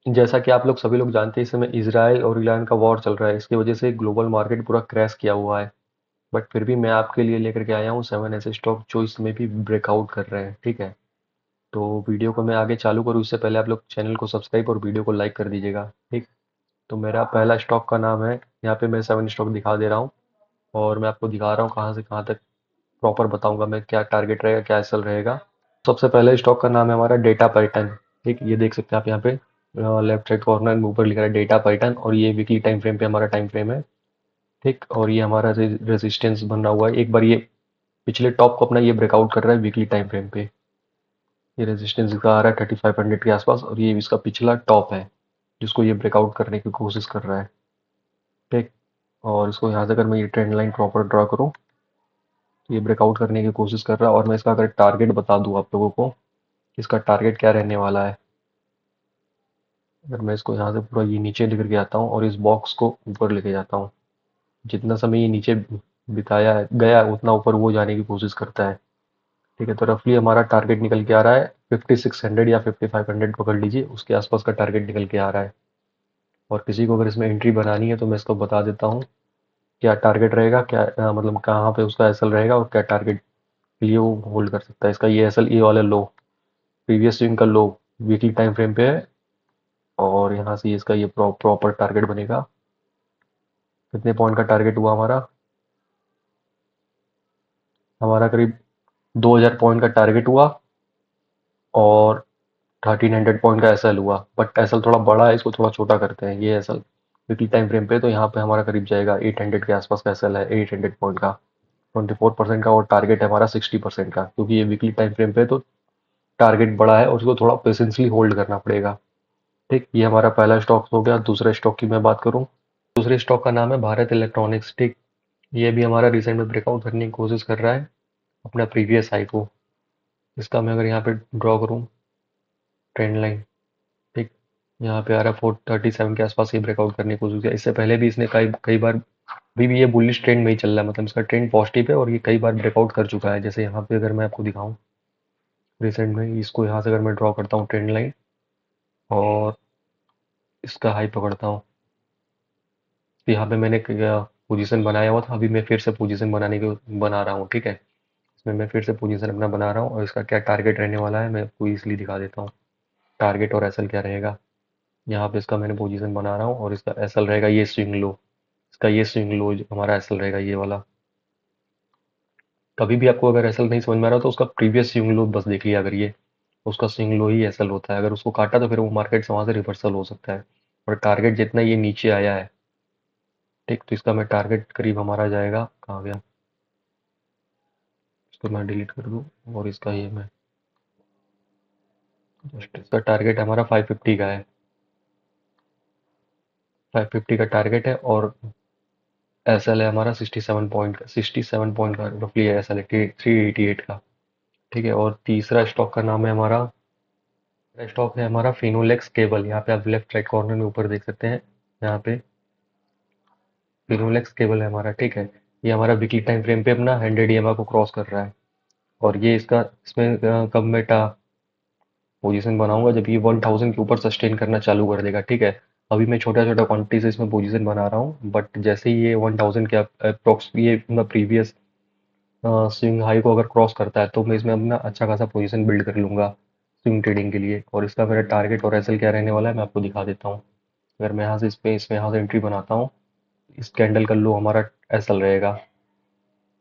जैसा कि आप लोग सभी लोग जानते हैं, इस समय इजराइल और ईरान का वॉर चल रहा है। इसकी वजह से ग्लोबल मार्केट पूरा क्रैश किया हुआ है। बट फिर भी मैं आपके लिए लेकर के आया हूँ 7 ऐसे स्टॉक जो इस समय भी ब्रेकआउट कर रहे हैं। ठीक है, तो वीडियो को मैं आगे चालू करूँ उससे पहले आप लोग चैनल को सब्सक्राइब और वीडियो को लाइक कर दीजिएगा। ठीक, तो मेरा पहला स्टॉक का नाम है, यहाँ पे मैं 7 स्टॉक दिखा दे रहा हूँ और मैं आपको दिखा रहा हूँ कहाँ से कहाँ तक प्रॉपर बताऊंगा मैं, क्या टारगेट रहेगा, क्या एसएल रहेगा। सबसे पहले स्टॉक का नाम है हमारा डेटा पैटर्न। ठीक, ये देख सकते हैं आप यहाँ पे लेफ्ट साइड कॉर्नर में ऊपर लिखा है डेटा पैटर्न, और ये वीकली टाइम फ्रेम पे हमारा टाइम फ्रेम है। ठीक, और ये हमारा रेजिस्टेंस बना हुआ है। एक बार ये पिछले टॉप को अपना ये ब्रेकआउट कर रहा है वीकली टाइम फ्रेम पे। ये रेजिस्टेंस इसका आ रहा है 3500 के आसपास, और ये इसका पिछला टॉप है जिसको ये ब्रेकआउट करने की कोशिश कर रहा है। ठीक, और इसको यहाँ से अगर मैं ये ट्रेंड लाइन प्रॉपर ड्रा करूँ तो ये ब्रेकआउट करने की कोशिश कर रहा है। और मैं इसका अगर टारगेट बता दूँ आप लोगों को, इसका टारगेट क्या रहने वाला है। अगर मैं इसको यहाँ से पूरा ये नीचे लेकर के आता हूँ और इस बॉक्स को ऊपर लेके जाता हूँ, जितना समय ये नीचे बिताया है गया है, उतना ऊपर वो जाने की कोशिश करता है। ठीक है, तो रफली हमारा टारगेट निकल के आ रहा है 5600 या 5500 पकड़ लीजिए, उसके आसपास का टारगेट निकल के आ रहा है। और किसी को अगर इसमें एंट्री बनानी है तो मैं इसको बता देता हूँ क्या टारगेट रहेगा, क्या मतलब कहाँ पे उसका एसएल रहेगा और क्या टारगेट के लिए वो होल्ड कर सकता है। इसका ये एसएल ए वाला लो, प्रीवियस स्विंग का लो वीकली टाइम फ्रेम पे है, और यहाँ से इसका ये प्रॉपर टारगेट बनेगा। कितने पॉइंट का टारगेट हुआ हमारा, हमारा करीब 2000 पॉइंट का टारगेट हुआ, और 1300 पॉइंट का एसएल हुआ। बट एसएल थोड़ा बड़ा है, इसको थोड़ा छोटा करते हैं। ये एसएल वीकली टाइम फ्रेम पे, तो यहाँ पे हमारा करीब जाएगा 800 के आसपास का एसएल है, 800 पॉइंट का 24% का, और टारगेट है हमारा 60% का। क्योंकि ये वीकली टाइम फ्रेम पे है तो टारगेट बड़ा है और इसको थोड़ा पेशेंसली होल्ड करना पड़ेगा। ठीक, ये हमारा पहला स्टॉक हो गया। दूसरे स्टॉक की मैं बात करूँ, दूसरे स्टॉक का नाम है भारत इलेक्ट्रॉनिक्स। ठीक, ये भी हमारा रिसेंट में ब्रेकआउट करने की कोशिश कर रहा है अपना प्रीवियस हाई को। इसका मैं अगर यहाँ पे ड्रॉ करूँ ट्रेंड लाइन, ठीक, यहाँ पे आ रहा है 437 के आसपास ये ब्रेकआउट करने की कोशिश किया। इससे पहले भी इसने कई कई बार, अभी भी ये बुलिश ट्रेंड में ही चल रहा है, मतलब इसका ट्रेंड पॉजिटिव है और ये कई बार ब्रेकआउट कर चुका है। जैसे यहाँ पे अगर मैं आपको दिखाऊं रिसेंट में, इसको यहाँ से अगर मैं ड्रॉ करता हूँ ट्रेंड लाइन और इसका हाई पकड़ता हूँ, तो यहाँ पे मैंने पोजीशन बनाया हुआ था, अभी मैं फिर से पोजीशन बना रहा हूँ। ठीक है, इसमें मैं फिर से पोजीशन अपना बना रहा हूँ, और इसका क्या टारगेट रहने वाला है मैं आपको इसलिए दिखा देता हूँ। टारगेट और एसएल क्या रहेगा, यहाँ पे इसका मैंने पोजीशन बना रहा हूँ, और इसका एसएल रहेगा ये स्विंग लो। इसका ये स्विंग लो हमारा एसएल रहेगा ये वाला। कभी भी आपको अगर एसएल नहीं समझ में आ रहा तो उसका प्रीवियस स्विंग लो बस देख लिया, अगर ये उसका स्विंग लो ही एसएल होता है। अगर उसको काटा तो फिर वो मार्केट से वहां से रिवर्सल हो सकता है। और टारगेट जितना ये नीचे आया है, ठीक, तो इसका मैं टारगेट करीब हमारा जाएगा, कहाँ गया, इसको मैं डिलीट कर दूँ, और इसका ये मैं जस्ट इसका टारगेट हमारा 550 का है। 550 का टारगेट है, और एसएल है हमारा 67 पॉइंट का रफली एसएल है 388 का। ठीक है, और तीसरा स्टॉक का नाम है हमारा, स्टॉक है हमारा फिनोलेक्स केबल। यहाँ पे आप लेफ्ट राइट कॉर्नर में ऊपर देख सकते हैं, यहाँ पे फिनोलेक्स केबल है हमारा। ठीक है, ये हमारा वीकली टाइम फ्रेम पे अपना 100 ईएमआई को क्रॉस कर रहा है। और ये इसका इसमें कब मैं पोजीशन बनाऊंगा, जब ये 1000 के ऊपर सस्टेन करना चालू कर देगा। ठीक है, अभी मैं छोटा छोटा क्वांटिटी से इसमें पोजीशन बना रहा हूँ, बट जैसे ही ये 1000 के अप्रोक्स ये प्रीवियस स्विंग हाई को अगर क्रॉस करता है तो मैं इसमें अपना अच्छा खासा पोजीशन बिल्ड कर लूंगा स्विंग ट्रेडिंग के लिए। और इसका मेरा टारगेट और एसएल क्या रहने वाला है मैं आपको दिखा देता हूँ। अगर मैं यहाँ से इसमें यहाँ से एंट्री बनाता हूँ, इस कैंडल का लो हमारा एसएल रहेगा।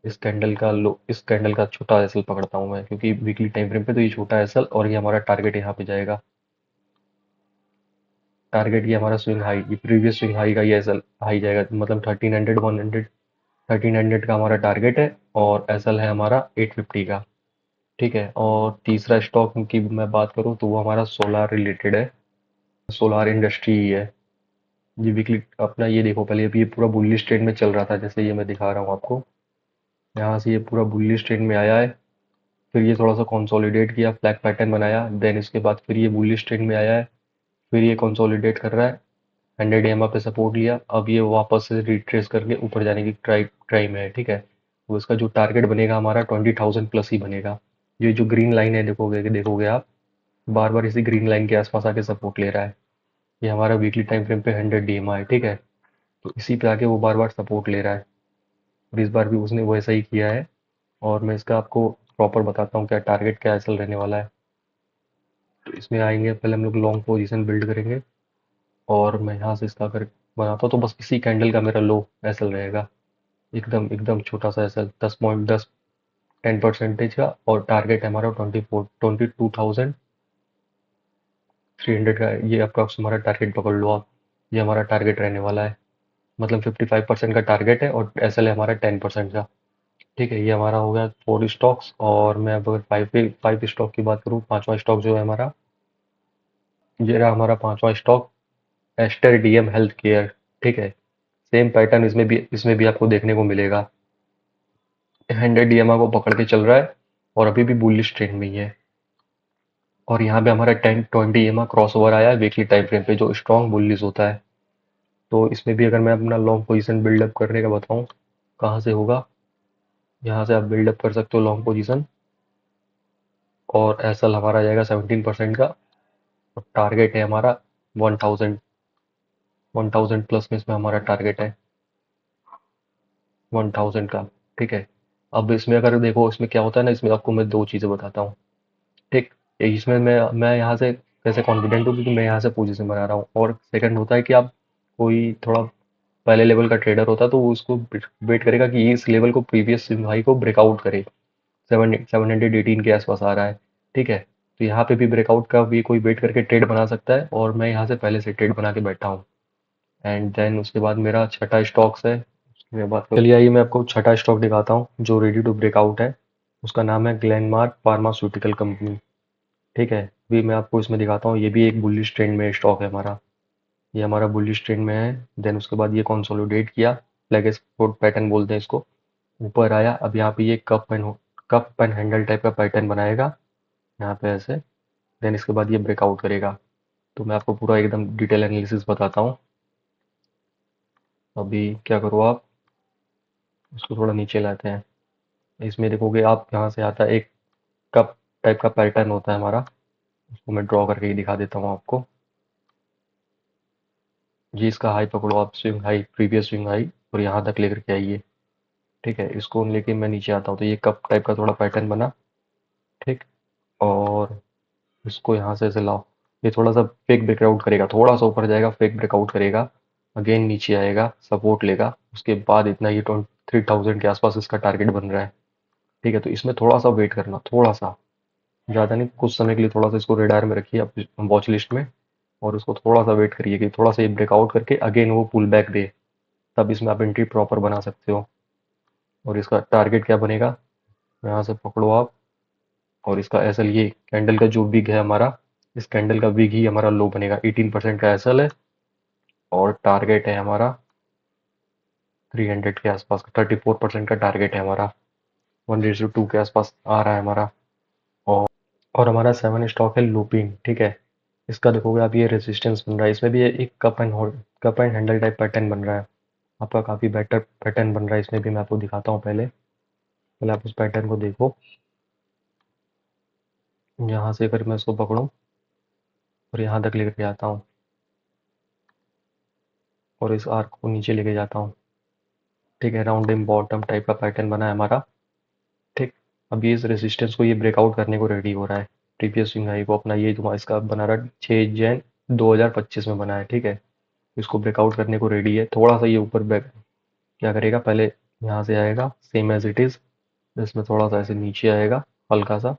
इस कैंडल का छोटा एसएल पकड़ता हूँ मैं, क्योंकि वीकली टाइम फ्रेम पे तो ये छोटा एसएल, और ये हमारा टारगेट यहाँ पे जाएगा। टारगेट ये हमारा स्विंग हाई, ये प्रीवियस स्विंग हाई का ये एसएल हाई जाएगा, मतलब 1300 100, 1300 का हमारा टारगेट है, और एसएल है हमारा 850 का। ठीक है, और तीसरा स्टॉक की मैं बात करूँ तो वो हमारा सोलार रिलेटेड है, सोलार इंडस्ट्री ही है। ये वीकली अपना ये देखो, पहले अभी ये पूरा बुलिश ट्रेंड में चल रहा था, जैसे ये मैं दिखा रहा हूँ आपको, यहाँ से ये पूरा बुलिश ट्रेंड में आया है। फिर ये थोड़ा सा कंसोलिडेट किया, फ्लैग पैटर्न बनाया, देन इसके बाद फिर ये बुलिश ट्रेंड में आया है। फिर ये कंसोलिडेट कर रहा है, 100 ईएमआई पे सपोर्ट लिया, अब ये वापस से रिट्रेस करके ऊपर जाने की ट्राई ट्राई में है। ठीक है, तो इसका जो टारगेट बनेगा हमारा 20,000 प्लस ही बनेगा। ये जो ग्रीन लाइन है देखोगे देखोगे आप, बार बार इसी ग्रीन लाइन के आसपास आके सपोर्ट ले रहा है। ये हमारा वीकली टाइम फ्रेम पे 100 DMA है, ठीक है। तो इसी पे आके वो बार बार सपोर्ट ले रहा है, और इस बार भी उसने वैसा ही किया है। और मैं इसका आपको प्रॉपर बताता हूँ क्या टारगेट क्या एसएल रहने वाला है। तो इसमें आएंगे, पहले हम लोग लॉन्ग पोजीशन बिल्ड करेंगे, और मैं यहाँ से इसका अगर बनाता हूँ तो बस इसी कैंडल का मेरा लो एसएल रहेगा, एकदम एकदम छोटा सा एसएल, 10.10 10% का। और टारगेट है हमारा 22,300 का। ये अप्रॉक्स हमारा टारगेट पकड़ लो आप, ये हमारा टारगेट रहने वाला है। मतलब 55% का टारगेट है और एसएल है हमारा 10% का। ठीक है, ये हमारा हो गया 4 स्टॉक्स। और मैं अब अगर फाइव स्टॉक की बात करूँ, पांचवा स्टॉक जो है हमारा, ये रहा हमारा पांचवा stock, Aster DM health care. ठीक है, सेम पैटर्न इसमें भी आपको देखने को मिलेगा। 100 DMA को पकड़ के चल रहा है और अभी भी बुलिश ट्रेंड में ही है। और यहाँ पे हमारा 10-20 EMA क्रॉस ओवर आया है वीकली टाइम फ्रेम पे, जो स्ट्रॉन्ग बुलिश होता है। तो इसमें भी अगर मैं अपना लॉन्ग पोजीशन बिल्डअप करने का बताऊँ, कहाँ से होगा, यहाँ से आप बिल्डअप कर सकते हो लॉन्ग पोजीशन। और एसएल हमारा जाएगा 17% का, और टारगेट है हमारा 1000, 1000 प्लस में इसमें हमारा टारगेट है 1000 का। ठीक है, अब इसमें अगर देखो इसमें क्या होता है ना, इसमें आपको मैं दो चीज़ें बताता हूँ। ठीक, इसमें मैं यहाँ से कैसे कॉन्फिडेंट हूँ, क्योंकि मैं यहाँ से पोजीशन बना रहा हूँ। और सेकंड होता है कि आप कोई थोड़ा पहले लेवल का ट्रेडर होता है तो वो उसको वेट करेगा कि इस लेवल को, प्रीवियस हाई को ब्रेकआउट करे। 718 के आसपास आ रहा है। ठीक है, तो यहाँ पे भी ब्रेकआउट का भी कोई वेट करके ट्रेड बना सकता है, और मैं यहाँ से पहले से ट्रेड बना के बैठा हूँ। एंड देन उसके बाद मेरा छठा स्टॉक्स है, उसकी मैं बात करूँ, चलिए आइए मैं आपको छठा स्टॉक दिखाता हूँ जो रेडी टू ब्रेकआउट है। उसका नाम है ग्लेनमार्क फार्मास्यूटिकल कंपनी। ठीक है, अभी मैं आपको इसमें दिखाता हूँ, ये भी एक बुलिश ट्रेंड में स्टॉक है हमारा। ये हमारा बुलिश ट्रेंड में है। देन उसके बाद ये कंसोलिडेट किया, फ्लैग एक्सपोर्ट पैटर्न बोलते हैं इसको। ऊपर आया, अब यहाँ पे ये कप एंड हैंडल टाइप का पैटर्न बनाएगा यहाँ पे ऐसे। देन इसके बाद ये ब्रेकआउट करेगा। तो मैं आपको पूरा एकदम डिटेल एनालिसिस बताता हूँ। अभी क्या करो आप, इसको थोड़ा नीचे लाते हैं। इसमें देखोगे आप, यहाँ से आता है एक कप टाइप का पैटर्न होता है हमारा। उसको मैं ड्रॉ करके ही दिखा देता हूँ आपको। ये इसका हाई पकड़ो आप, swing high, previous swing high, और यहाँ तक लेकर के आइए। ठीक है, इसको लेके मैं नीचे आता हूँ तो ये कप टाइप का थोड़ा पैटर्न बना। ठीक, और इसको यहाँ से ऐसे लाओ। ये थोड़ा सा फेक ब्रेकआउट करेगा, थोड़ा सा ऊपर जाएगा, फेक ब्रेकआउट करेगा, अगेन नीचे आएगा, सपोर्ट लेगा। उसके बाद इतना, ये 23,000 के आसपास इसका टारगेट बन रहा है। ठीक है, तो इसमें थोड़ा सा वेट करना, थोड़ा सा, ज़्यादा नहीं, कुछ समय के लिए थोड़ा सा इसको रेडार में रखिए आप, वॉच लिस्ट में। और उसको थोड़ा सा वेट करिए कि थोड़ा सा ये ब्रेकआउट करके अगेन वो पुल बैक दे, तब इसमें आप एंट्री प्रॉपर बना सकते हो। और इसका टारगेट क्या बनेगा, यहाँ से पकड़ो आप। और इसका एसएल, ये कैंडल का जो विग है हमारा, इस कैंडल का विग ही हमारा लो बनेगा। 18% का एसएल है, और टारगेट है हमारा 300 के आसपास का। 34% का टारगेट है हमारा, 1:2 के आसपास आ रहा है हमारा। और और हमारा 7 स्टॉक है लुपिन। ठीक है, इसका देखोगे आप, ये रेजिस्टेंस बन रहा है, इसमें भी ये एक cup and handle type pattern बन रहा है आपका, काफ़ी बेटर पैटर्न बन रहा है। इसमें भी मैं आपको दिखाता हूँ, पहले पहले आप उस पैटर्न को देखो। यहाँ से अगर मैं इसको पकड़ूँ और यहाँ तक लेकर के आता हूँ, और इस आर्क को नीचे लेके जाता हूँ। ठीक है, राउंड इन बॉटम टाइप का पैटर्न बना है हमारा। ठीक, अब ये इस रेजिस्टेंस को ये ब्रेकआउट करने को रेडी हो रहा है। प्रीवियस स्विंग हाई को अपना, ये जो इसका बना रहा है 6 जैन 2025 में बना है। ठीक है, इसको ब्रेकआउट करने को रेडी है। थोड़ा सा ये ऊपर बैक क्या करेगा, पहले यहाँ से आएगा सेम एज इट इज, इसमें थोड़ा सा ऐसे नीचे आएगा हल्का सा।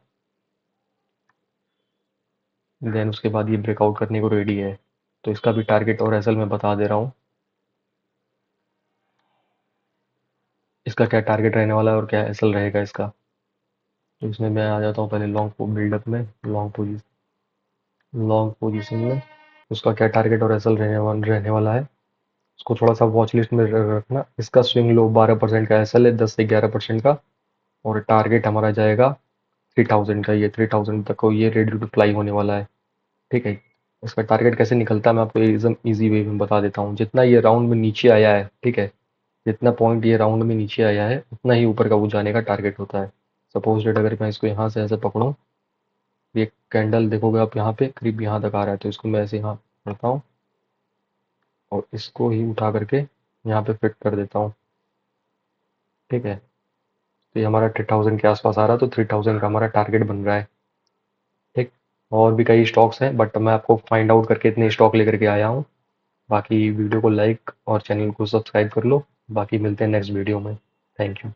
देन उसके बाद ये ब्रेकआउट करने को रेडी है। तो इसका भी टारगेट और एसएल मैं बता दे रहा हूँ, इसका क्या टारगेट रहने वाला है और क्या एसएल रहेगा इसका। तो इसमें मैं आ जाता हूँ पहले लॉन्ग बिल्डअप में, लॉन्ग पोजीशन में। उसका क्या टारगेट और एसएल रहने वाला है, उसको थोड़ा सा वॉच लिस्ट में रखना। इसका स्विंग लो 12% का एसएल है, 10 से 11% का। और टारगेट हमारा जाएगा 3000 का। ये 3000 तक को ये रेडी टू फ्लाई होने वाला है। ठीक है, इसका टारगेट कैसे निकलता है मैं आपको एकदम ईजी वे में बता देता हूँ। जितना ये राउंड में नीचे आया है, ठीक है, जितना पॉइंट ये राउंड में नीचे आया है, उतना ही ऊपर का वो जाने का टारगेट होता है। सपोज डेट अगर मैं इसको यहाँ से ऐसे पकड़ूँ, ये कैंडल देखोगे आप यहाँ पे करीब यहाँ तक आ रहा है, तो इसको मैं ऐसे यहाँ पढ़ता हूँ। और इसको ही उठा करके यहाँ पे फिट कर देता हूँ। ठीक है, तो ये हमारा 3000 के आसपास आ रहा है, तो 3000 का हमारा टारगेट बन रहा है। ठीक, और भी कई स्टॉक्स हैं बट मैं आपको फाइंड आउट करके इतने स्टॉक लेकर के आया हूँ। बाकी वीडियो को लाइक और चैनल को सब्सक्राइब कर लो। बाकी मिलते हैं नेक्स्ट वीडियो में। Thank you.